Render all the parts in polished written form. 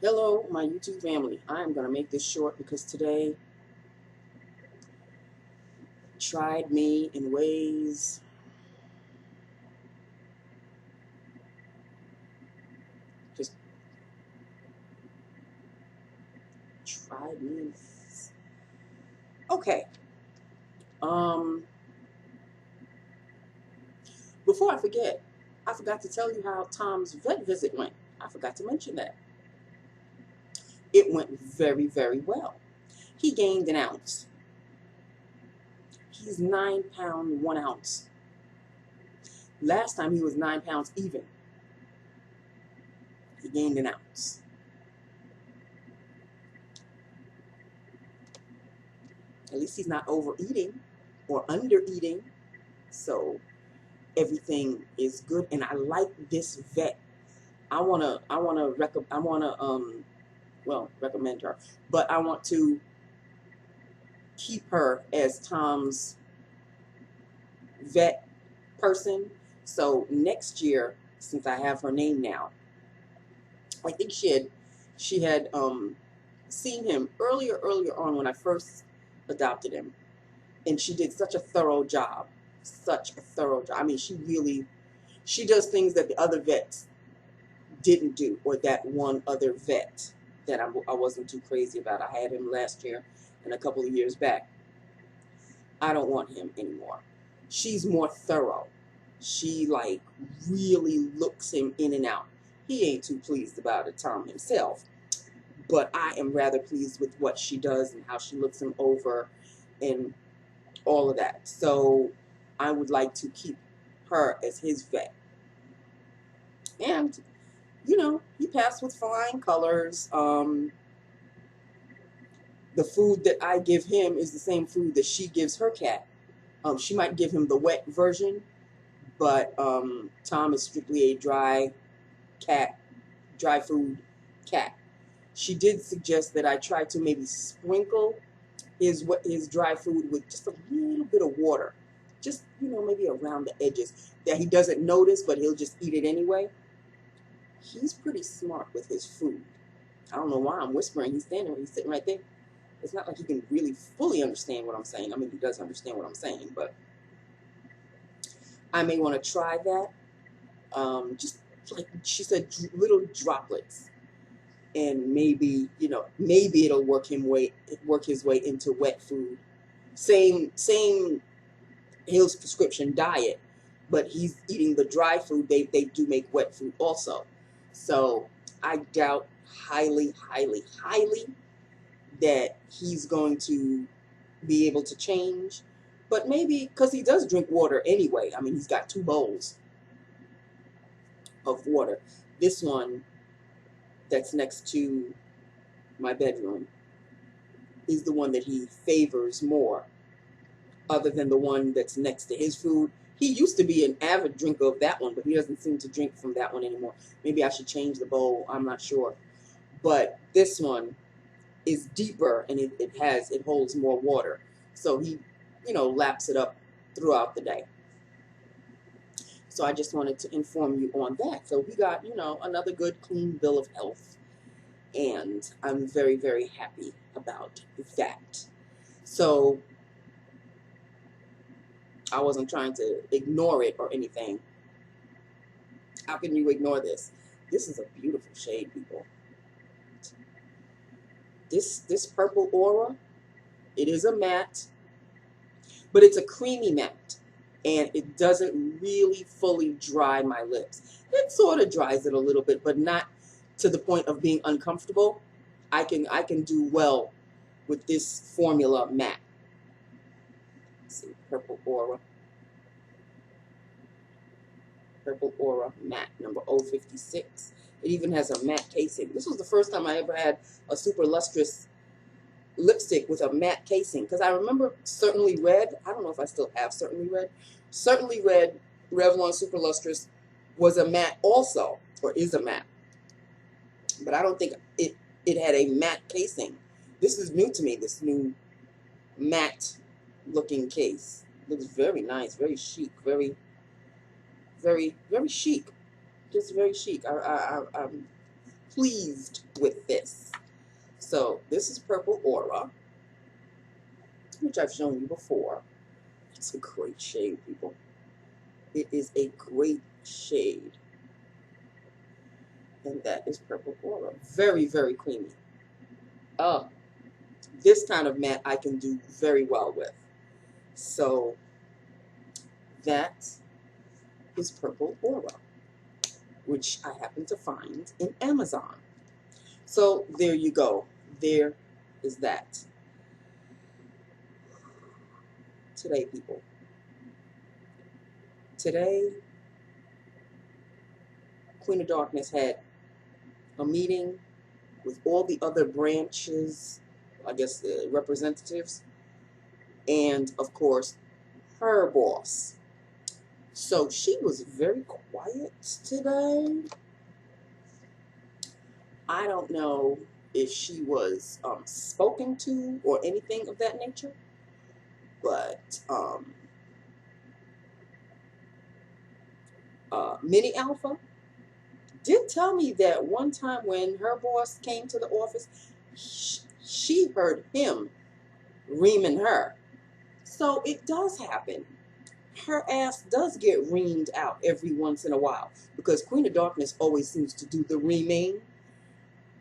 Hello, my YouTube family. I am going to make this short because today tried me in ways, just tried me in ways. Okay. Um, Before I forgot to tell you how Tom's vet visit went. I forgot to mention that. It went very, very well. He gained an ounce. He's 9 pounds 1 ounce. Last time he was 9 pounds even. He gained an ounce. At least he's not overeating or under eating. So everything is good, and I like this vet. Recommend her, but I want to keep her as Tom's vet person. So next year, since I have her name now, I think she had seen him earlier on when I first adopted him, and she did such a thorough job, such a thorough job. I mean, she does things that the other vets didn't do, or that one other vet that I wasn't too crazy about. I had him last year and a couple of years back. I don't want him anymore. She's more thorough. She like really looks him in and out. He ain't too pleased about it, Tom himself, but I am rather pleased with what she does and how she looks him over and all of that. So I would like to keep her as his vet. And he passed with flying colors. The food that I give him is the same food that she gives her cat. She might give him the wet version, but Tom is strictly a dry food cat. She did suggest that I try to maybe sprinkle his dry food with just a little bit of water, just maybe around the edges, that he doesn't notice, but he'll just eat it anyway. He's pretty smart with his food. I don't know why I'm whispering. He's sitting right there. It's not like he can really fully understand what I'm saying. I mean, he does understand what I'm saying, but I may want to try that. Just like she said, little droplets, and maybe it'll work his way into wet food. Same Hill's prescription diet, but he's eating the dry food. They do make wet food also, so I doubt highly, highly, highly that he's going to be able to change. But maybe, because he does drink water anyway. I mean, he's got 2 bowls of water. This one that's next to my bedroom is the one that he favors more, other than the one that's next to his food. He used to be an avid drinker of that one, but he doesn't seem to drink from that one anymore. Maybe I should change the bowl. I'm not sure. But this one is deeper, and it holds more water. So he, laps it up throughout the day. So I just wanted to inform you on that. So we got, another good, clean bill of health. And I'm very, very happy about that. So I wasn't trying to ignore it or anything. How can you ignore this? This is a beautiful shade, people. This purple aura, it is a matte, but it's a creamy matte. And it doesn't really fully dry my lips. It sort of dries it a little bit, but not to the point of being uncomfortable. I can do well with this formula matte. Let's see, Purple Aura matte number 056. It even has a matte casing. This was the first time I ever had a super lustrous lipstick with a matte casing, because I remember Certainly Red. I don't know if I still have Certainly Red. Certainly Red Revlon Super Lustrous was a matte also, or is a matte, but I don't think it had a matte casing. This is new to me. This new matte looking case looks very nice, very chic, very, very, very chic. Just very chic. I'm pleased with this. So this is Purple Aura, which I've shown you before. It's a great shade, people. It is a great shade. And that is Purple Aura. Very, very creamy. Oh, this kind of matte I can do very well with. So that is Purple Aura, which I happen to find in Amazon. So there you go. There is that. Today, people. Today, Queen of Darkness had a meeting with all the other branches, I guess representatives, and of course, her boss. So she was very quiet today. I don't know if she was spoken to or anything of that nature, but Mini Alpha did tell me that one time when her boss came to the office, she heard him reaming her. So it does happen. Her ass does get reamed out every once in a while because Queen of Darkness always seems to do the reaming.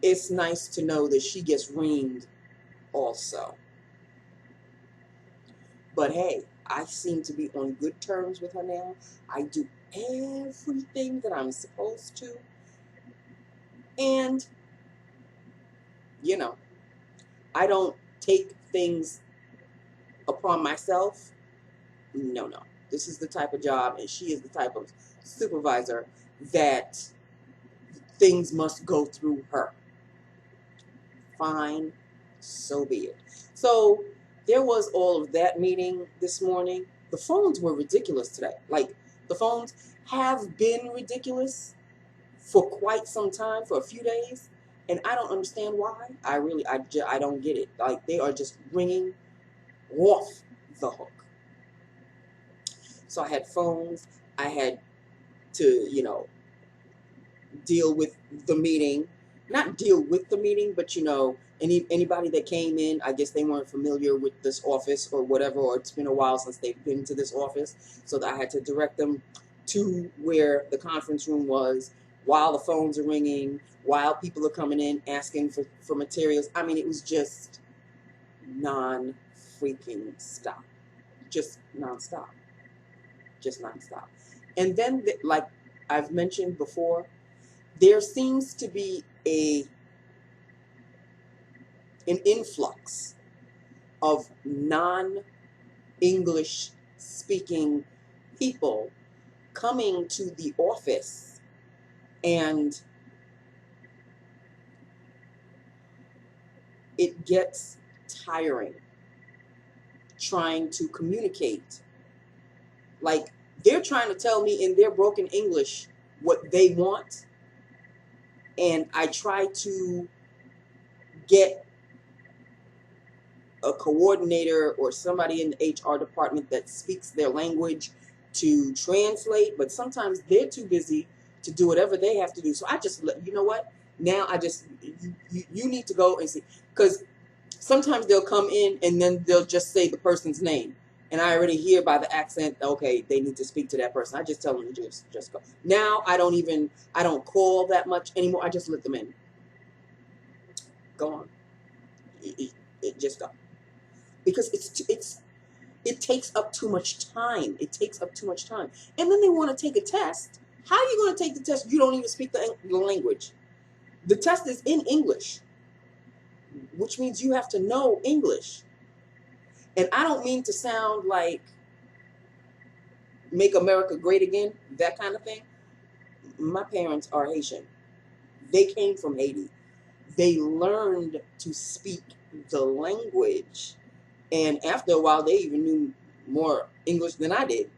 It's nice to know that she gets reamed also. But hey, I seem to be on good terms with her now. I do everything that I'm supposed to. And, you know, I don't take things upon myself. No, no. This is the type of job, and she is the type of supervisor that things must go through her. Fine, so be it. So there was all of that meeting this morning. The phones were ridiculous today. Like, the phones have been ridiculous for quite some time, for a few days, and I don't understand why. I don't get it. Like, they are just ringing off the hook. So I had phones. I had to, you know, deal with the meeting. Not deal with the meeting, but, you know, anybody that came in, I guess they weren't familiar with this office or whatever, or it's been a while since they've been to this office. So that I had to direct them to where the conference room was while the phones are ringing, while people are coming in asking for materials. I mean, it was just non-freaking stop. Just non-stop. Just nonstop. And then, like I've mentioned before, there seems to be an influx of non-English speaking people coming to the office, and it gets tiring trying to communicate. Like, they're trying to tell me in their broken English what they want, and I try to get a coordinator or somebody in the HR department that speaks their language to translate, but sometimes they're too busy to do whatever they have to do. So I just, you know what? Now I just, you need to go and see, because sometimes they'll come in and then they'll just say the person's name. And I already hear by the accent, okay, they need to speak to that person. I just tell them to just go. Now I don't call that much anymore. I just let them in. Go on. It just go. Because it takes up too much time. It takes up too much time. And then they want to take a test. How are you going to take the test? You don't even speak the language. The test is in English, which means you have to know English. And I don't mean to sound like make America great again, that kind of thing. My parents are Haitian. They came from Haiti. They learned to speak the language. And after a while, they even knew more English than I did.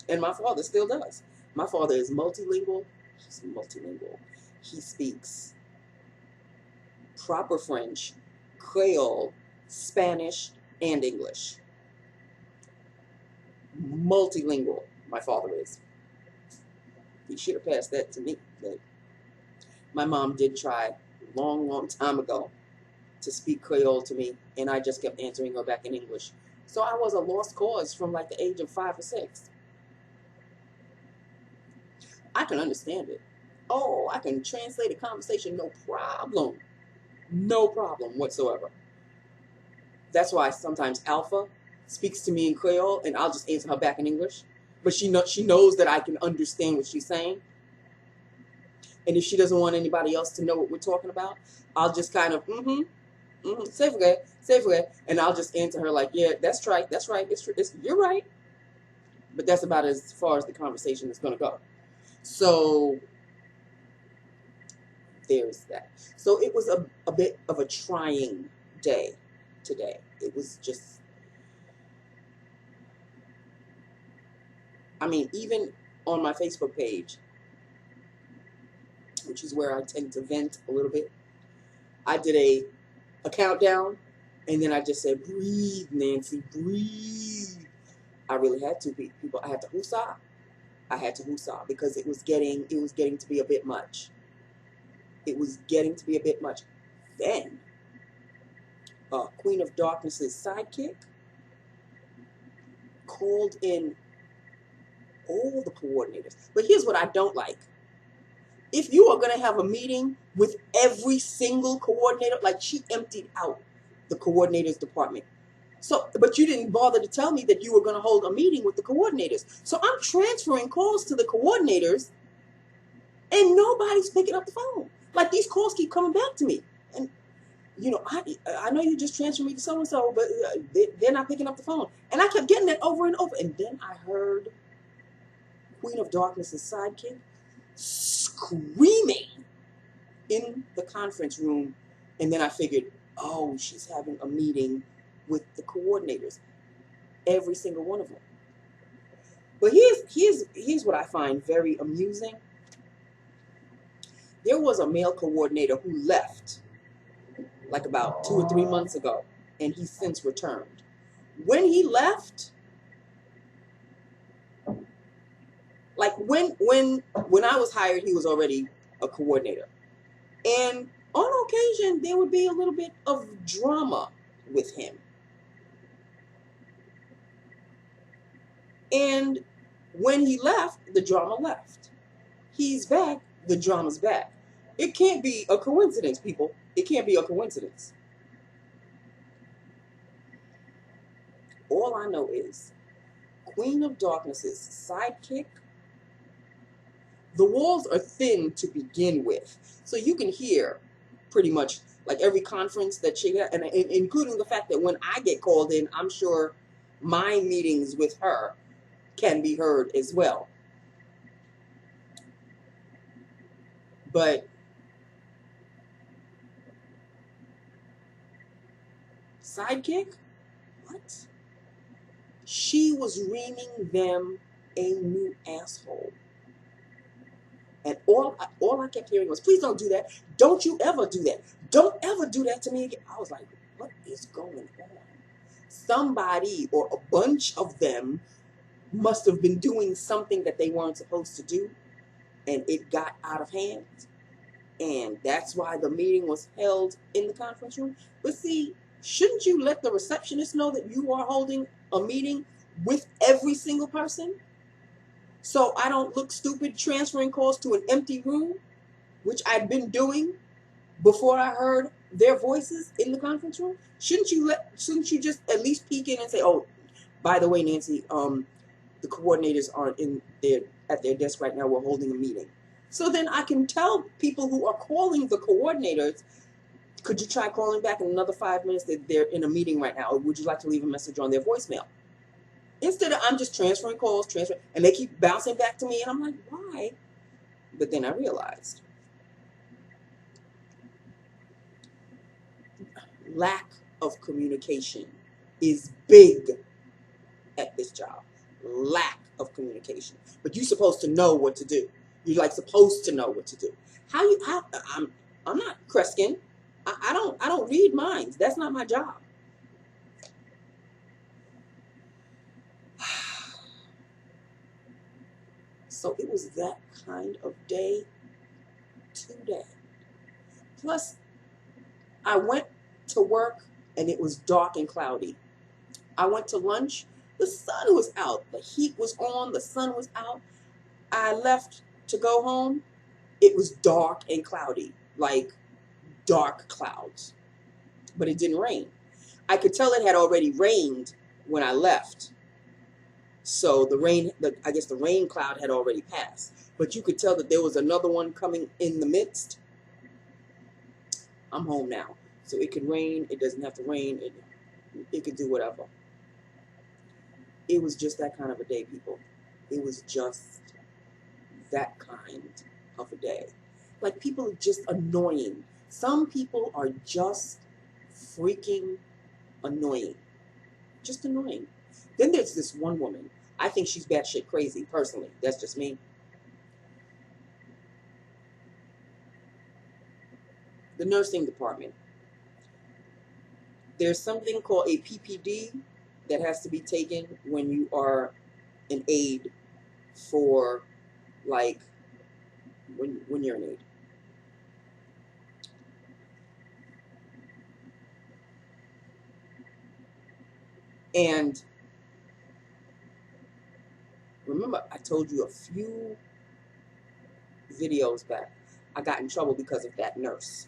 And my father still does. My father is multilingual. He's multilingual. He speaks proper French, Creole, Spanish, and English. Multilingual, my father is. He should have passed that to me. But My mom did try a long, long time ago to speak Creole to me, and I just kept answering her back in English. So I was a lost cause from like the age of 5 or 6. I can understand it. Oh, I can translate a conversation, no problem. No problem whatsoever. That's why sometimes Alpha speaks to me in Creole, and I'll just answer her back in English. But she knows that I can understand what she's saying. And if she doesn't want anybody else to know what we're talking about, I'll just kind of, say forget, and I'll just answer her like, yeah, that's right, you're right. But that's about as far as the conversation is going to go. So there's that. So it was a bit of a trying day today. It was just, I mean, even on my Facebook page, which is where I tend to vent a little bit, I did a countdown, and then I just said, breathe, Nancy, breathe. I really had to, people. I had to hoosah. I had to hoosah because it was getting to be a bit much. It was getting to be a bit much. Then, Queen of Darkness's sidekick called in all the coordinators. But here's what I don't like. If you are going to have a meeting with every single coordinator, like she emptied out the coordinators department. So, but you didn't bother to tell me that you were going to hold a meeting with the coordinators. So I'm transferring calls to the coordinators, and nobody's picking up the phone. Like, these calls keep coming back to me. And, you know, I know you just transferred me to so-and-so, but they're not picking up the phone. And I kept getting that over and over. And then I heard Queen of Darkness's sidekick screaming in the conference room. And then I figured, oh, she's having a meeting with the coordinators, every single one of them. But here's what I find very amusing. There was a male coordinator who left like about 2 or 3 months ago, and he's since returned. When he left, like when I was hired, he was already a coordinator. And on occasion, there would be a little bit of drama with him. And when he left, the drama left. He's back, the drama's back. It can't be a coincidence, people. It can't be a coincidence. All I know is Queen of Darkness's sidekick. The walls are thin to begin with, so you can hear pretty much like every conference that she had, and including the fact that when I get called in, I'm sure my meetings with her can be heard as well. But sidekick? What? She was reaming them a new asshole. And all I kept hearing was, please don't do that. Don't you ever do that. Don't ever do that to me again. I was like, what is going on? Somebody or a bunch of them must have been doing something that they weren't supposed to do, and it got out of hand. And that's why the meeting was held in the conference room. But see, shouldn't you let the receptionist know that you are holding a meeting with every single person? So I don't look stupid transferring calls to an empty room, which I'd been doing before I heard their voices in the conference room. Shouldn't you just at least peek in and say, oh, by the way, Nancy, the coordinators aren't at their desk right now. We're holding a meeting. So then I can tell people who are calling the coordinators, could you try calling back in another 5 minutes that they're in a meeting right now, or would you like to leave a message on their voicemail? Instead of I'm just transferring calls, and they keep bouncing back to me, and I'm like, why? But then I realized lack of communication is big at this job. Lack of communication. But you're supposed to know what to do. You're like supposed to know what to do. I'm not Kreskin. I don't read minds. That's not my job. So it was that kind of day today. Plus, I went to work and it was dark and cloudy. I went to lunch, the sun was out, the heat was on, the sun was out. I left to go home, it was dark and cloudy, like dark clouds, but it didn't rain. I could tell it had already rained when I left. So the rain, I guess the rain cloud had already passed. But you could tell that there was another one coming in the midst. I'm home now. So it could rain, it doesn't have to rain, it could do whatever. It was just that kind of a day, people. It was just that kind of a day. Like, people are just annoying. Some people are just freaking annoying. Just annoying. Then there's this one woman. I think she's batshit crazy, personally. That's just me. The nursing department. There's something called a PPD that has to be taken when you are an aide for, like, when you're an aide. And remember, I told you a few videos back, I got in trouble because of that nurse.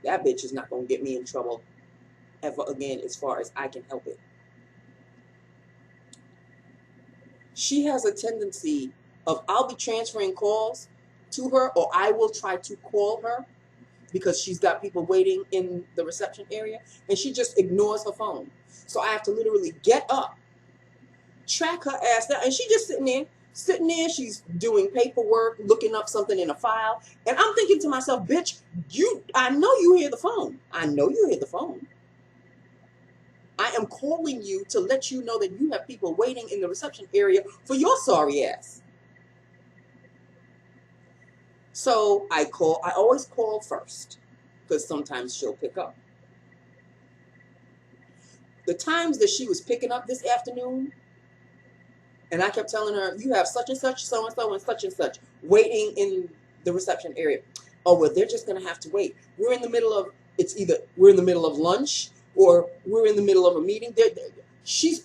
That bitch is not going to get me in trouble ever again as far as I can help it. She has a tendency of, I'll be transferring calls to her, or I will try to call her because she's got people waiting in the reception area, and she just ignores her phone. So I have to literally get up, track her ass down, and she's just sitting there, she's doing paperwork, looking up something in a file, and I'm thinking to myself, bitch, I know you hear the phone. I know you hear the phone. I am calling you to let you know that you have people waiting in the reception area for your sorry ass. So I always call first, because sometimes she'll pick up. The times that she was picking up this afternoon, and I kept telling her, you have such and such, so-and-so, and such, waiting in the reception area. Oh, well, they're just going to have to wait. We're in the middle of, it's either we're in the middle of lunch or we're in the middle of a meeting.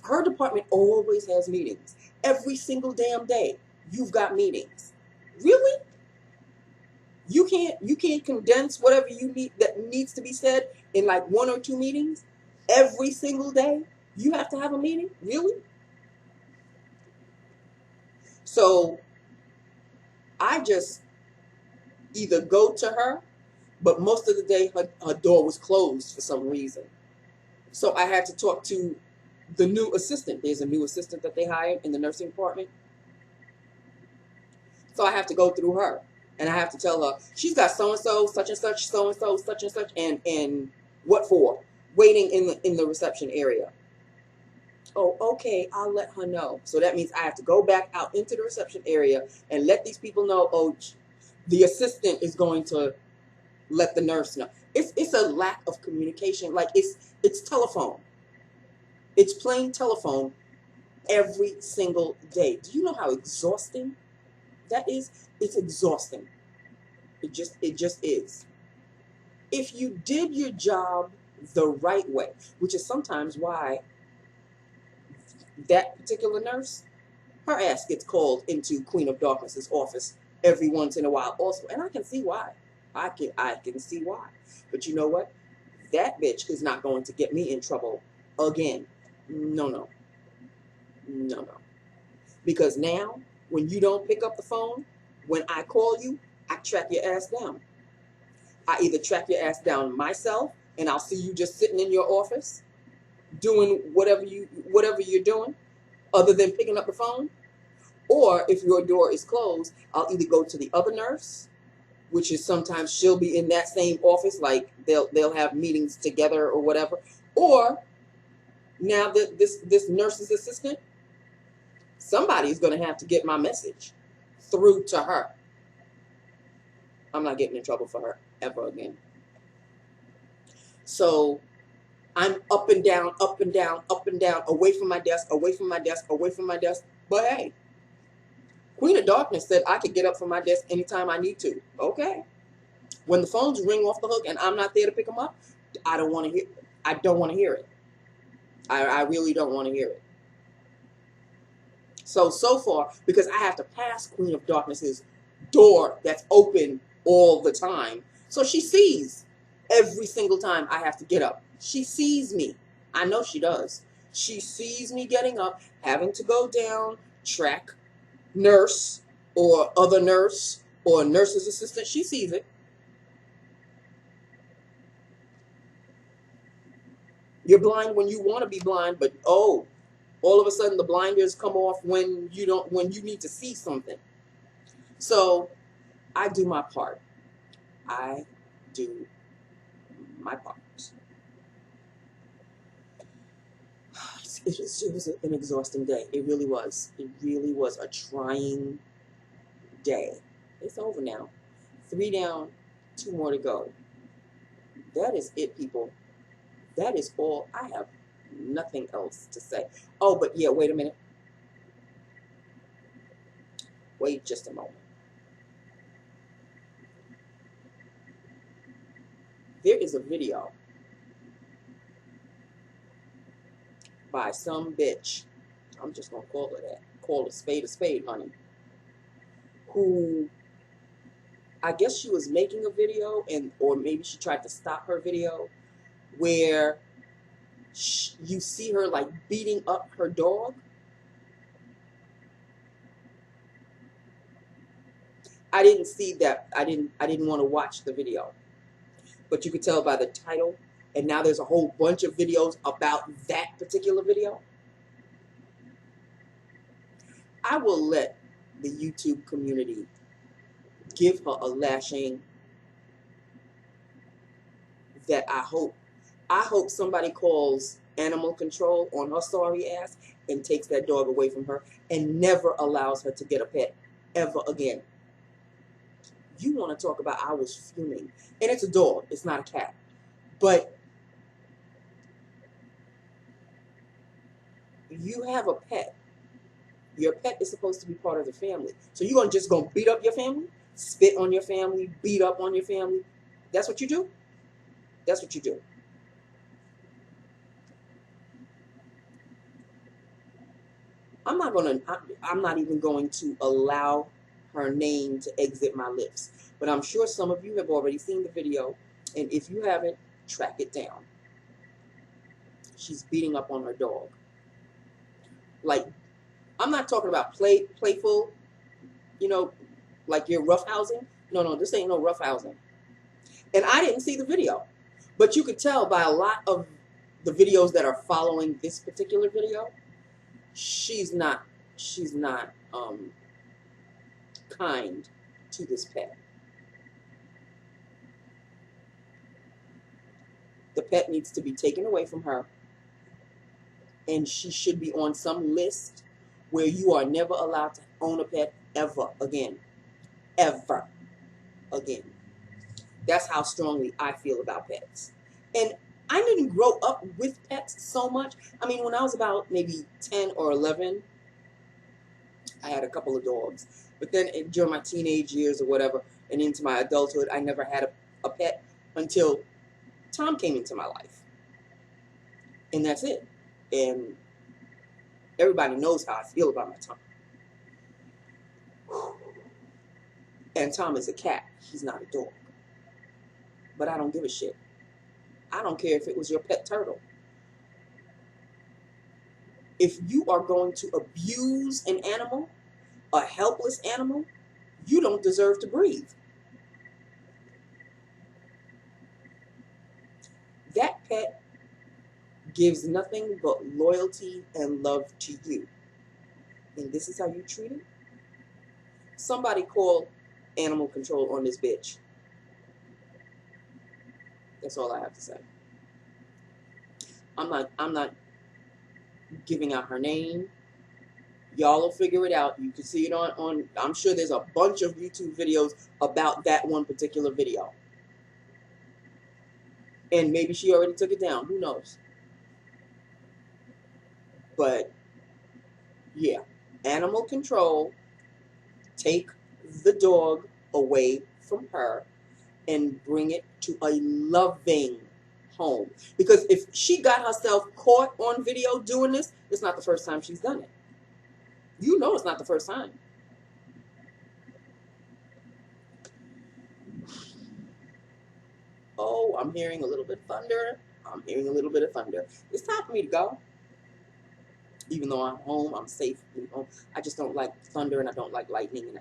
Her department always has meetings. Every single damn day, you've got meetings. Really? You can't condense whatever you need that needs to be said in like 1 or 2 meetings? Every single day, you have to have a meeting? Really? So I just either go to her, but most of the day her door was closed for some reason. So I had to talk to the new assistant. There's a new assistant that they hired in the nursing department. So I have to go through her. And I have to tell her, she's got so-and-so, such and such, so-and-so, such and such, and what for? Waiting in the reception area. Oh, okay, I'll let her know. So that means I have to go back out into the reception area and let these people know, oh, the assistant is going to let the nurse know. It's a lack of communication. Like, it's telephone. It's plain telephone every single day. Do you know how exhausting that is? It's exhausting. It just is. If you did your job the right way, which is sometimes why that particular nurse, her ass gets called into Queen of Darkness's office every once in a while also. And I can see why. I can see why. But you know what? That bitch is not going to get me in trouble again. No. Because now, when you don't pick up the phone, when I call you, I track your ass down. I either track your ass down myself, and I'll see you just sitting in your office doing whatever you're doing, other than picking up the phone. Or if your door is closed, I'll either go to the other nurse, which is sometimes she'll be in that same office, like they'll have meetings together or whatever. Or now that this nurse's assistant, somebody's going to have to get my message through to her. I'm not getting in trouble for her ever again. So I'm up and down, up and down, up and down, away from my desk, away from my desk, away from my desk. But hey, Queen of Darkness said I could get up from my desk anytime I need to. Okay. When the phones ring off the hook and I'm not there to pick them up, I don't want to hear. I don't want to hear it. I really don't want to hear it. So far, because I have to pass Queen of Darkness's door that's open all the time, so she sees every single time I have to get up. She sees me. I know she does. She sees me getting up, having to go down, track nurse or other nurse or nurse's assistant. She sees it. You're blind when you want to be blind, but oh, all of a sudden the blinders come off when you need to see something. So I do my part. I do my part. It was an exhausting day. It really was. It really was a trying day. It's over now. 3 down, 2 more to go. That is it, people. That is all. I have nothing else to say. Oh, but yeah, wait a minute. Wait just a moment. There is a video by some bitch. I'm just going to call it that. Call a spade, honey. Who, I guess she was making a video, or maybe she tried to stop her video, where you see her like beating up her dog. I didn't see that. I didn't want to watch the video. But you could tell by the title, and now there's a whole bunch of videos about that particular video. I will let the YouTube community give her a lashing that I hope somebody calls animal control on her sorry ass and takes that dog away from her and never allows her to get a pet ever again. You want to talk about I was fuming. And it's a dog. It's not a cat. But you have a pet. Your pet is supposed to be part of the family. So you're just going to beat up your family? Spit on your family? Beat up on your family? That's what you do? That's what you do. I'm not even going to allow her name to exit my lips. But I'm sure some of you have already seen the video. And if you haven't, track it down. She's beating up on her dog. Like, I'm not talking about playful, like you're roughhousing. No, this ain't no roughhousing. And I didn't see the video. But you could tell by a lot of the videos that are following this particular video, she's not kind to this pet. The pet needs to be taken away from her, and she should be on some list where you are never allowed to own a pet ever again. Ever again. That's how strongly I feel about pets. And I didn't grow up with pets so much. I mean, when I was about maybe 10 or 11, I had a couple of dogs. But then during my teenage years or whatever, and into my adulthood, I never had a pet until Tom came into my life. And that's it. And everybody knows how I feel about my Tom. And Tom is a cat. He's not a dog. But I don't give a shit. I don't care if it was your pet turtle. If you are going to abuse an animal, a helpless animal, you don't deserve to breathe. That pet gives nothing but loyalty and love to you. And this is how you treat it? Somebody call animal control on this bitch. That's all I have to say. I'm not giving out her name. Y'all will figure it out. You can see it on I'm sure there's a bunch of YouTube videos about that one particular video. And maybe she already took it down. Who knows? But yeah, animal control, take the dog away from her and bring it to a loving home. Because if she got herself caught on video doing this, it's not the first time she's done it. You know it's not the first time. Oh, I'm hearing a little bit of thunder. I'm hearing a little bit of thunder. It's time for me to go. Even though I'm home, I'm safe home. I just don't like thunder and I don't like lightning. And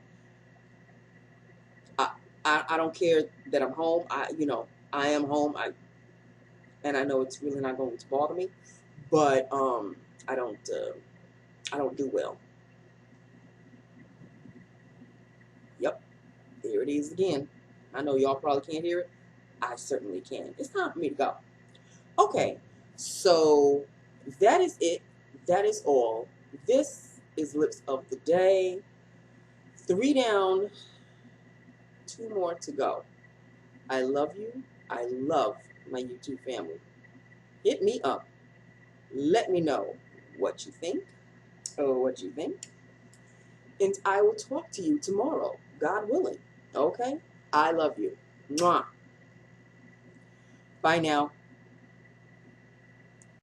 I don't care that I'm home. I am home. And I know it's really not going to bother me, but I don't do well. Yep, here it is again. I know y'all probably can't hear it. I certainly can. It's time for me to go. Okay, so that is it. That is all. This is Lips of the Day. 3 down, 2 more to go. I love you. I love my YouTube family. Hit me up. Let me know what you think. And I will talk to you tomorrow, God willing. Okay? I love you. Mwah. Bye now.